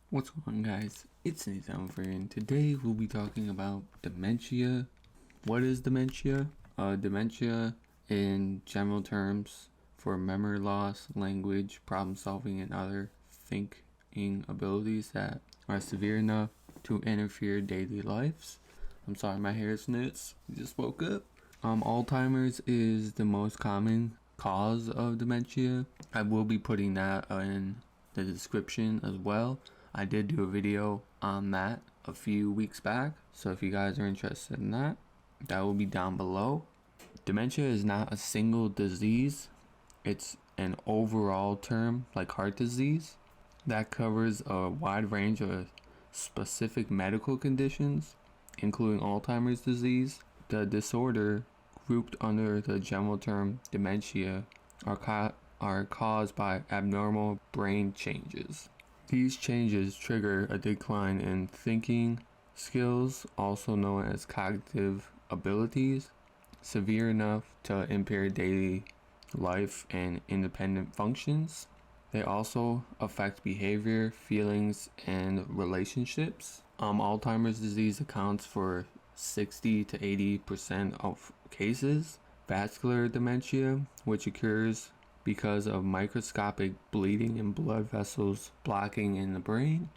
What's going on, guys? It's Nathan for you, and today we'll be talking about dementia. What is dementia? Dementia, in general terms, for memory loss, language, problem solving, and other thinking abilities that are severe enough to interfere daily lives. I'm sorry, my hair is nuts. I just woke up. Alzheimer's is the most common cause of dementia. I will be putting that in the description as well. I did do a video on that a few weeks back, so if you guys are interested in that, that will be down below. Dementia is not a single disease, it's an overall term like heart disease that covers a wide range of specific medical conditions, including Alzheimer's disease. The disorder, grouped under the general term dementia, are caused by abnormal brain changes. These changes trigger a decline in thinking skills, also known as cognitive abilities, severe enough to impair daily life and independent functions. They also affect behavior, feelings, and relationships. Alzheimer's disease accounts for 60 to 80% of cases. Vascular dementia, which occurs because of microscopic bleeding in blood vessels blocking in the brain.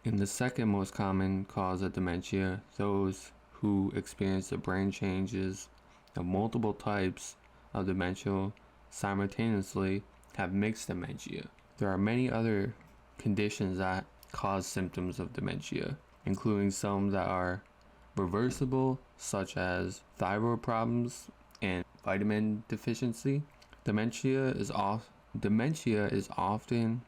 And the second most common cause of dementia, those who experience the brain changes of multiple types of dementia simultaneously have mixed dementia. There are many other conditions that cause symptoms of dementia, including some that are reversible, such as thyroid problems and vitamin deficiency. Dementia is often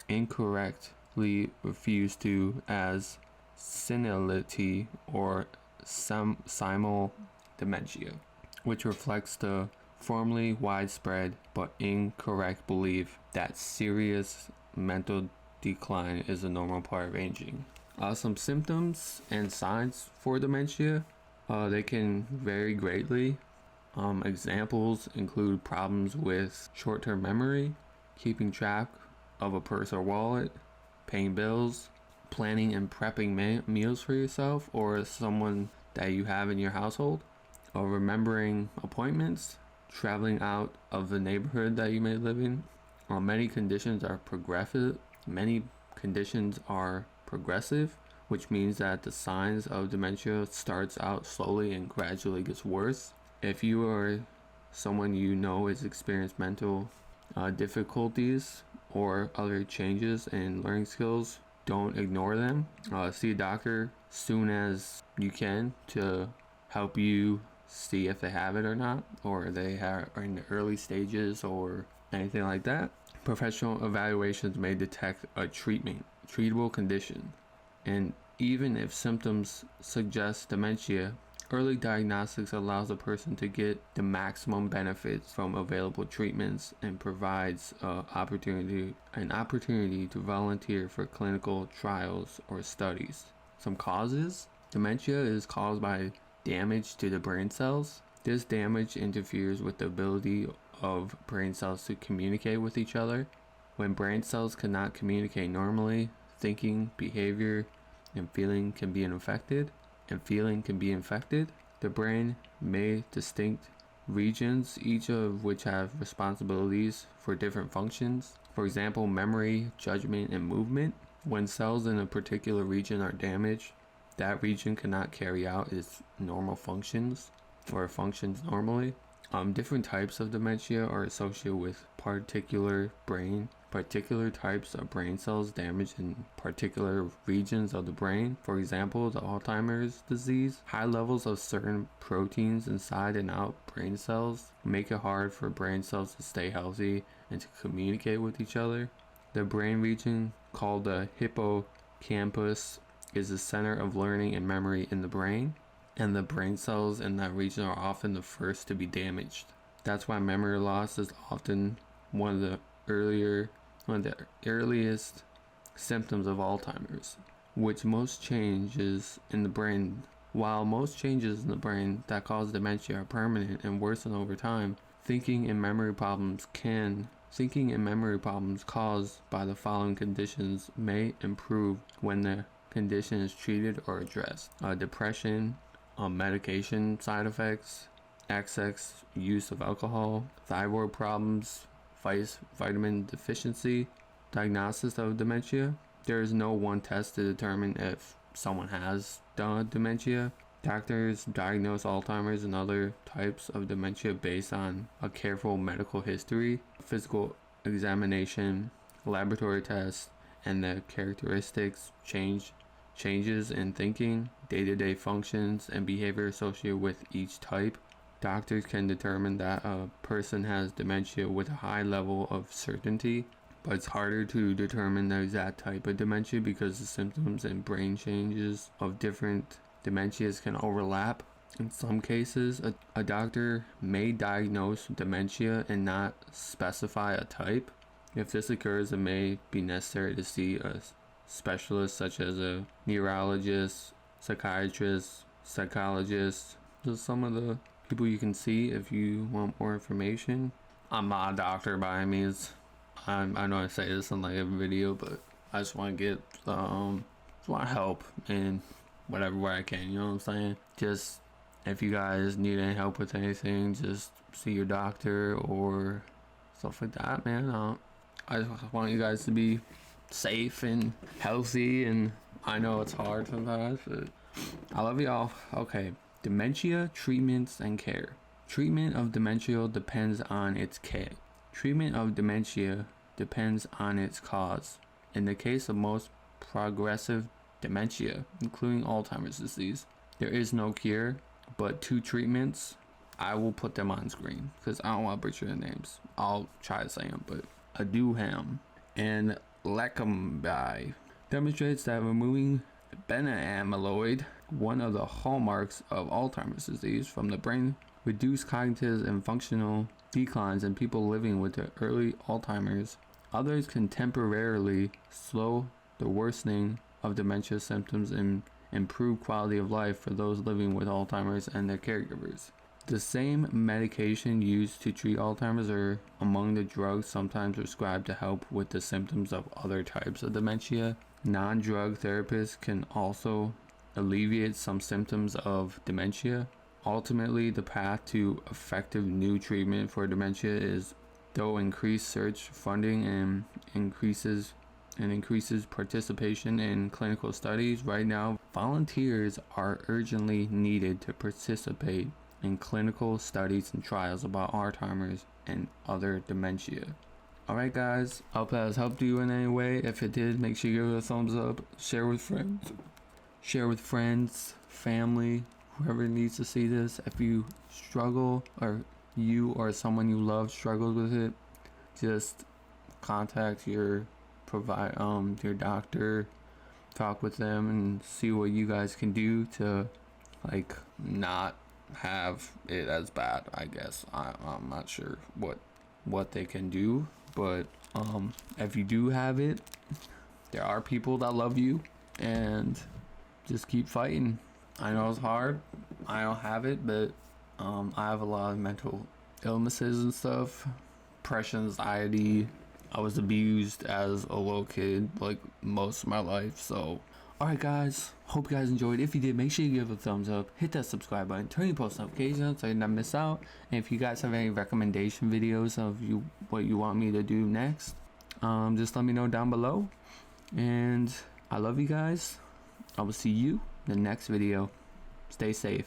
incorrectly referred to as senility or simul dementia, which reflects the formerly widespread but incorrect belief that serious mental decline is a normal part of aging. Some symptoms and signs for dementia, they can vary greatly. Examples include problems with short-term memory, keeping track of a purse or wallet, paying bills, planning and prepping meals for yourself or someone that you have in your household, or remembering appointments, traveling out of the neighborhood that you may live in. Many conditions are progressive, which means that the signs of dementia starts out slowly and gradually gets worse. If you or someone you know is experiencing mental difficulties or other changes in learning skills, don't ignore them. See a doctor soon as you can to help you see if they have it or not, or they are in the early stages or anything like that. Professional evaluations may detect a treatable condition, and even if symptoms suggest dementia, early diagnostics allows a person to get the maximum benefits from available treatments and provides an opportunity to volunteer for clinical trials or studies. Some causes: dementia is caused by damage to the brain cells. This damage interferes with the ability of brain cells to communicate with each other. When brain cells cannot communicate normally, thinking, behavior, and feeling can be infected. The brain may distinct regions, each of which have responsibilities for different functions. For example, memory, judgment, and movement. When cells in a particular region are damaged, that region cannot carry out its normal functions or functions normally. Different types of dementia are associated with particular types of brain cells damaged in particular regions of the brain. For example, the Alzheimer's disease. High levels of certain proteins inside and out brain cells make it hard for brain cells to stay healthy and to communicate with each other. The brain region, called the hippocampus, is the center of learning and memory in the brain, and the brain cells in that region are often the first to be damaged. That's why memory loss is often one of the earliest symptoms of Alzheimer's, while most changes in the brain that cause dementia are permanent and worsen over time, thinking and memory problems can Thinking and memory problems caused by the following conditions may improve when the condition is treated or addressed: depression, medication side effects, excess use of alcohol, thyroid problems, vitamin deficiency. Diagnosis of dementia: there is no one test to determine if someone has dementia. Doctors diagnose Alzheimer's and other types of dementia based on a careful medical history, physical examination, laboratory tests, and the characteristics, changes in thinking, day-to-day functions, and behavior associated with each type. Doctors can determine that a person has dementia with a high level of certainty, but it's harder to determine the exact type of dementia because the symptoms and brain changes of different dementias can overlap. In some cases, a doctor may diagnose dementia and not specify a type. If this occurs, it may be necessary to see a specialist such as a neurologist, psychiatrist, psychologist. Those are some of the people you can see if you want more information. I'm not a doctor by any means. I know I say this in like every video, but I just want to get just want to help in whatever way I can, you know what I'm saying? Just if you guys need any help with anything, just see your doctor or stuff like that, man. I just want you guys to be safe and healthy, and I know it's hard sometimes, but I love y'all. Okay, dementia treatments and care. Treatment of dementia depends on its care. Treatment of dementia depends on its cause. In the case of most progressive dementia, including Alzheimer's disease, there is no cure, but 2 treatments. I will put them on screen because I don't want to butcher the names. I'll try to say them, but Aduham and Lecanemab demonstrates that removing beta-amyloid, one of the hallmarks of Alzheimer's disease, from the brain, reduced cognitive and functional declines in people living with the early Alzheimer's. Others can temporarily slow the worsening of dementia symptoms and improve quality of life for those living with Alzheimer's and their caregivers. The same medication used to treat Alzheimer's are among the drugs sometimes prescribed to help with the symptoms of other types of dementia. Non-drug therapies can also alleviate some symptoms of dementia. Ultimately, the path to effective new treatment for dementia is through increased search funding and increases participation in clinical studies. Right now, volunteers are urgently needed to participate in clinical studies and trials about Alzheimer's and other dementia. Alright guys, hope that has helped you in any way. If it did, make sure you give it a thumbs up, share with friends, family, whoever needs to see this. If you struggle, or you or someone you love struggles with it, just contact your your doctor, talk with them and see what you guys can do to like not have it as bad. I guess I'm not sure what they can do, but if you do have it, there are people that love you, and just keep fighting. I know it's hard. I don't have it, but I have a lot of mental illnesses and stuff, depression, anxiety. I was abused as a little kid, like most of my life. So, alright guys, hope you guys enjoyed. If you did, make sure you give it a thumbs up, hit that subscribe button, turn your post notifications so you don't miss out. And if you guys have any recommendation videos of what you want me to do next, just let me know down below. And I love you guys. I will see you in the next video. Stay safe.